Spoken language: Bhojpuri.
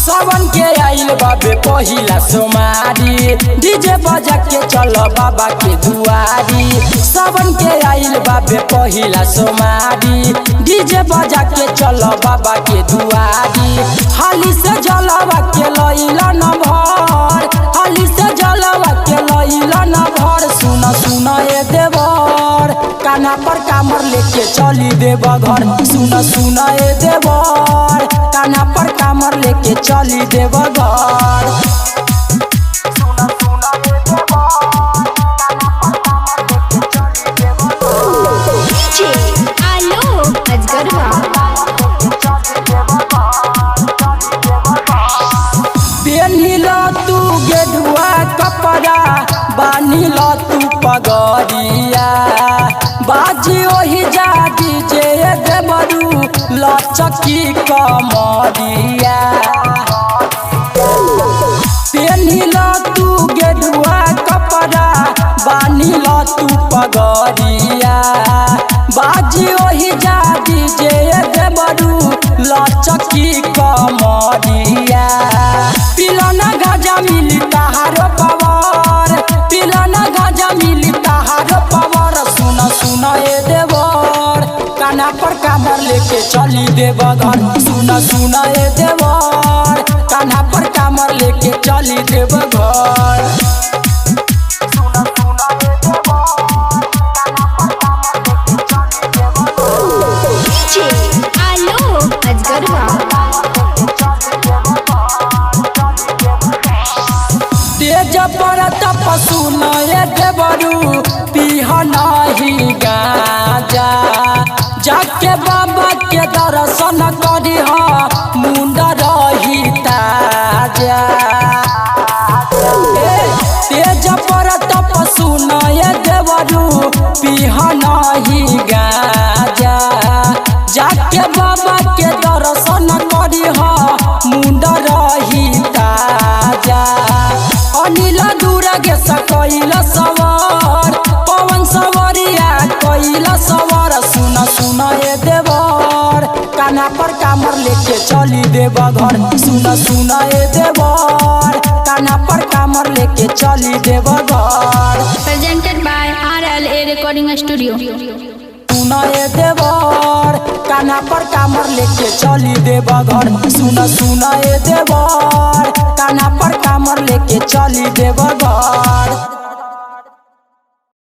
सावन के आइल बाबे पहिला सोमारी डीजे बजा के चल बाबा के दुआरी। सावन के आइल बाबे पहिला सोमारी डीजे बजा के चल बाबा के दुआरी। हाली से जलवा के लइला न भर, हाली से जलवा के लइला न भर। सुन सुन ए देवर काना पर कामर लेके चली देव घर। सुन सुन ए देवर काना पर कामर लेके चली देव घर। पेनिला तू गेरुआ कपड़ा बानिल तू पगड़िया बाजी ओही जा डीजे देवरू लचकी कमरिया। पेनिला तू गेरुआ कपड़ा बानिल तू पगड़िया बाजी ओही जा डीजे देवरू लचकी कमरिया। पिलाना गाजा मिली तहारो पवार, पिलाना गाजा मिली तहारो पवार। सुन सुन ए देवर काना पर कामर लेके चली देव घर। सुन सुन ए देवर काना पर कामर लेके चली देव घर। तेज पर तपसु नए देवरू पीह नहीं गाजा जाके बाबा के दर्शन करी मुंड रही ताजा। तेज पर तपसु नए देवरू पीह नहीं गाजा जाके बाबा के दर्शन करी मुंड रही ताजा। अनिल दुर्गे कैल सवार पवन सवरिया कैल सवार। सुन सुन ए देवर काना पर कामर लेके चली देव घर। सुन सुन ए देवर काना पर कामर लेके चली देव घर। Presented by RLA recording studio. सुन ए देवर काना पर कामर लेके चली देव घर। सुन सुन ए देवर काना पर कामर लेके चली देव घर।